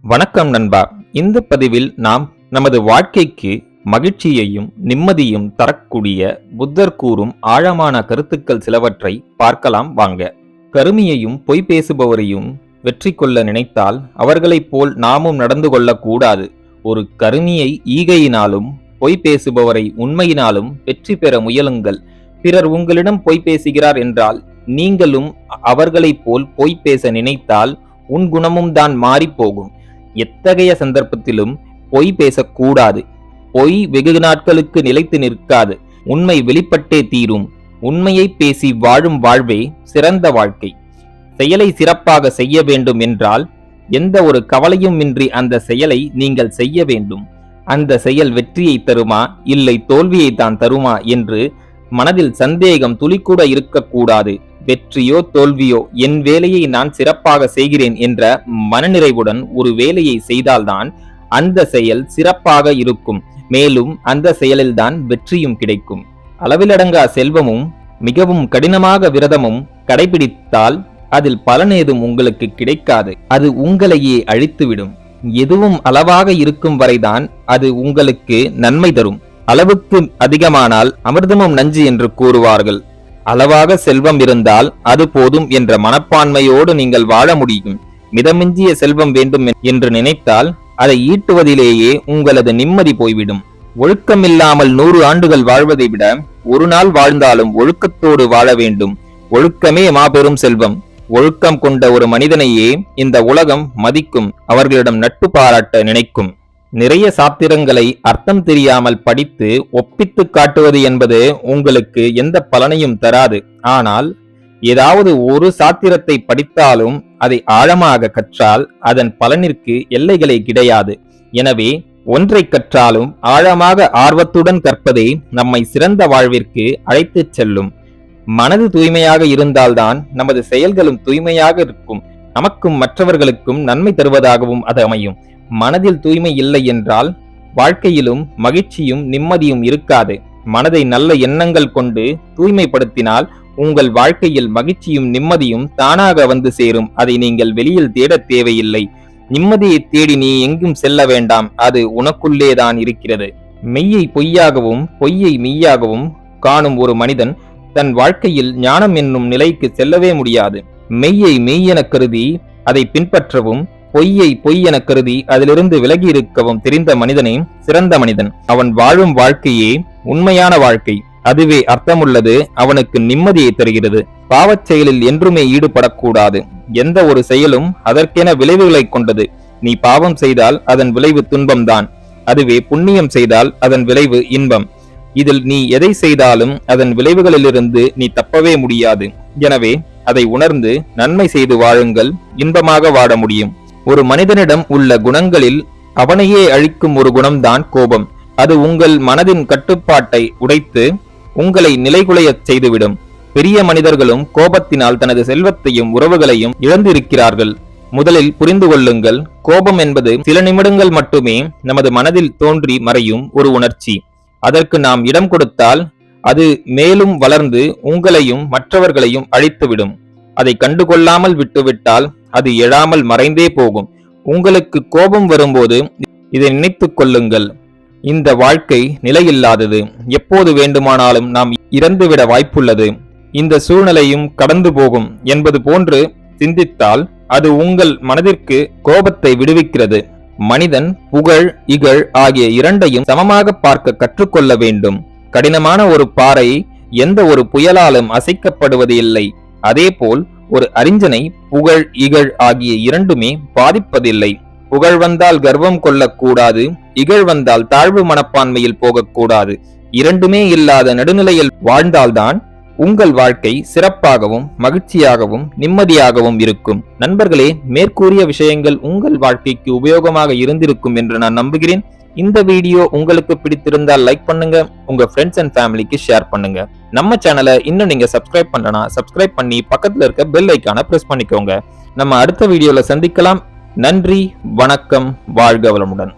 வணக்கம் நண்பா. இந்த பதிவில் நாம் நமது வாழ்க்கைக்கு மகிழ்ச்சியையும் நிம்மதியும் தரக்கூடிய புத்தர் கூறும் ஆழமான கருத்துக்கள் சிலவற்றை பார்க்கலாம் வாங்க. கருமியையும் பொய் பேசுபவரையும் வெற்றி கொள்ள நினைத்தால் அவர்களைப் போல் நாமும் நடந்து கொள்ளக்கூடாது. ஒரு கருமியை ஈகையினாலும் பொய் பேசுபவரை உண்மையினாலும் வெற்றி பெற முயலுங்கள். பிறர் உங்களிடம் பொய் பேசுகிறார் என்றால் நீங்களும் அவர்களைப் போல் பொய் பேச நினைத்தால் உன் குணமும் தான் மாறிப்போகும். எத்தகைய சந்தர்ப்பத்திலும் பொய் பேசக்கூடாது. பொய் வெகு நாட்களுக்கு நிலைத்து நிற்காது. உண்மை வெளிப்பட்டே தீரும். உண்மையை பேசி வாழும் வாழ்வே சிறந்த வாழ்க்கை. செயலை சிறப்பாக செய்ய வேண்டும் என்றால் எந்த ஒரு கவலையும் இன்றி அந்த செயலை நீங்கள் செய்ய வேண்டும். அந்த செயல் வெற்றியை தருமா இல்லை தோல்வியை தான் தருமா என்று மனதில் சந்தேகம் துளிக்கூட இருக்கக்கூடாது. வெற்றியோ தோல்வியோ என் வேலையை நான் சிறப்பாக செய்கிறேன் என்ற மனநிறைவுடன் ஒரு வேலையை செய்தால்தான் அந்த செயல் சிறப்பாக இருக்கும். மேலும் அந்த செயலில்தான் வெற்றியும் கிடைக்கும். அளவிலடங்கா செல்வமும் மிகவும் கடினமாக விரதமும் கடைபிடித்தால் அதில் பலனேதும் உங்களுக்கு கிடைக்காது. அது உங்களையே அழித்துவிடும். எதுவும் அளவாக இருக்கும் வரைதான் அது உங்களுக்கு நன்மை தரும். அளவுக்கு அதிகமானால் அமிர்தமும் நஞ்சு என்று கூறுவார்கள். அளவாக செல்வம் இருந்தால் அது போதும் என்ற மனப்பான்மையோடு நீங்கள் வாழ முடியும். மிதமிஞ்சிய செல்வம் வேண்டும் என்று நினைத்தால் அதை ஈட்டுவதிலேயே உங்களது நிம்மதி போய்விடும். ஒழுக்கமில்லாமல் 100 ஆண்டுகள் வாழ்வதை விட ஒரு நாள் வாழ்ந்தாலும் ஒழுக்கத்தோடு வாழ வேண்டும். ஒழுக்கமே மாபெரும் செல்வம். ஒழுக்கம் கொண்ட ஒரு மனிதனையே இந்த உலகம் மதிக்கும், அவர்களிடம் நட்பு பாராட்ட நினைக்கும். நிறைய சாத்திரங்களை அர்த்தம் தெரியாமல் படித்து ஒப்பித்து காட்டுவது என்பது உங்களுக்கு எந்த பலனையும் தராது. ஆனால் ஏதாவது ஒரு சாத்திரத்தை படித்தாலும் அதை ஆழமாக கற்றால் அதன் பலனிற்கு எல்லைகளே கிடையாது. எனவே ஒன்றை கற்றாலும் ஆழமாக ஆர்வத்துடன் கற்பதே நம்மை சிறந்த வாழ்விற்கு அழைத்துச் செல்லும். மனது தூய்மையாக இருந்தால்தான் நமது செயல்களும் தூய்மையாக இருக்கும். நமக்கும் மற்றவர்களுக்கும் நன்மை தருவதாகவும் அது அமையும். மனதில் தூய்மை இல்லை என்றால் வாழ்க்கையிலும் மகிழ்ச்சியும் நிம்மதியும் இருக்காது. மனதை நல்ல எண்ணங்கள் கொண்டு தூய்மைப்படுத்தினால் உங்கள் வாழ்க்கையில் மகிழ்ச்சியும் நிம்மதியும் தானாக வந்து சேரும். அதை நீங்கள் வெளியில் தேட தேவையில்லை. நிம்மதியை தேடி நீ எங்கும் செல்ல வேண்டாம். அது உனக்குள்ளேதான் இருக்கிறது. மெய்யை பொய்யாகவும் பொய்யை மெய்யாகவும் காணும் ஒரு மனிதன் தன் வாழ்க்கையில் ஞானம் என்னும் நிலைக்கு செல்லவே முடியாது. மெய்யை மெய் என கருதி அதை பின்பற்றவும் பொய்யை பொய் என கருதி அதிலிருந்து விலகி இருக்கவும் தெரிந்த மனிதனே சிறந்த மனிதன். அவன் வாழும் வாழ்க்கையே உண்மையான வாழ்க்கை. அதுவே அர்த்தமுள்ளது. அவனுக்கு நிம்மதியை தருகிறது. பாவச் செயலில் என்றுமே ஈடுபடக்கூடாது. எந்த ஒரு செயலும் அதற்கென விளைவுகளை கொண்டது. நீ பாவம் செய்தால் அதன் விளைவு துன்பம்தான். அதுவே புண்ணியம் செய்தால் அதன் விளைவு இன்பம். இதில் நீ எதை செய்தாலும் அதன் விளைவுகளிலிருந்து நீ தப்பவே முடியாது. எனவே அதை உணர்ந்து நன்மை செய்து வாழுங்கள். இன்பமாக வாழ முடியும். ஒரு மனிதனிடம் உள்ள குணங்களில் அவனையே அழிக்கும் ஒரு குணம்தான் கோபம். அது உங்கள் மனதின் கட்டுப்பாட்டை உடைத்து உங்களை நிலைகுலையச் செய்துவிடும். பெரிய மனிதர்களும் கோபத்தினால் தனது செல்வத்தையும் உறவுகளையும் இழந்திருக்கிறார்கள். முதலில் புரிந்து கொள்ளுங்கள், கோபம் என்பது சில நிமிடங்கள் மட்டுமே நமது மனதில் தோன்றி மறையும் ஒரு உணர்ச்சி. அதற்கு நாம் இடம் கொடுத்தால் அது மேலும் வளர்ந்து உங்களையும் மற்றவர்களையும் அழித்துவிடும். அதை கண்டுகொள்ளாமல் விட்டுவிட்டால் அது எழாமல் மறைந்தே போகும். உங்களுக்கு கோபம் வரும்போது இதை நினைத்துக் கொள்ளுங்கள், இந்த வாழ்க்கை நிலையில்லாதது. எப்போது வேண்டுமானாலும் நாம் இறந்துவிட வாய்ப்புள்ளது. இந்த சூழ்நிலையும் கடந்து போகும் என்பது போன்று சிந்தித்தால் அது உங்கள் மனதிற்கு கோபத்தை விடுவிக்கிறது. மனிதன் புகழ் இகழ் ஆகிய இரண்டையும் சமமாக பார்க்க கற்றுக்கொள்ள வேண்டும். கடினமான ஒரு பாறை எந்த ஒரு புயலாலும் அசைக்கப்படுவது இல்லை. அதேபோல் ஒரு அறிஞனை புகழ் இகழ் ஆகிய இரண்டுமே பாதிப்பதில்லை. புகழ் வந்தால் கர்வம் கொள்ளக்கூடாது. இகழ் வந்தால் தாழ்வு மனப்பான்மையில் போகக்கூடாது. இரண்டுமே இல்லாத நடுநிலையில் வாழ்ந்தால்தான் உங்கள் வாழ்க்கை சிறப்பாகவும் மகிழ்ச்சியாகவும் நிம்மதியாகவும் இருக்கும். நண்பர்களே, மேற்கூறிய விஷயங்கள் உங்கள் வாழ்க்கைக்கு உபயோகமாக இருந்திருக்கும் என்று நான் நம்புகிறேன். இந்த வீடியோ உங்களுக்கு பிடித்திருந்தால் லைக் பண்ணுங்க. உங்க ஃப்ரெண்ட்ஸ் அண்ட் ஃபேமிலிக்கு ஷேர் பண்ணுங்க. நம்ம சேனலை இன்னும் நீங்க சப்ஸ்கிரைப் பண்ணலனா சப்ஸ்கிரைப் பண்ணி பக்கத்துல இருக்க பெல் ஐகானை பிரஸ் பண்ணிக்கோங்க. நம்ம அடுத்த வீடியோல சந்திக்கலாம். நன்றி, வணக்கம், வாழ்க வளமுடன்.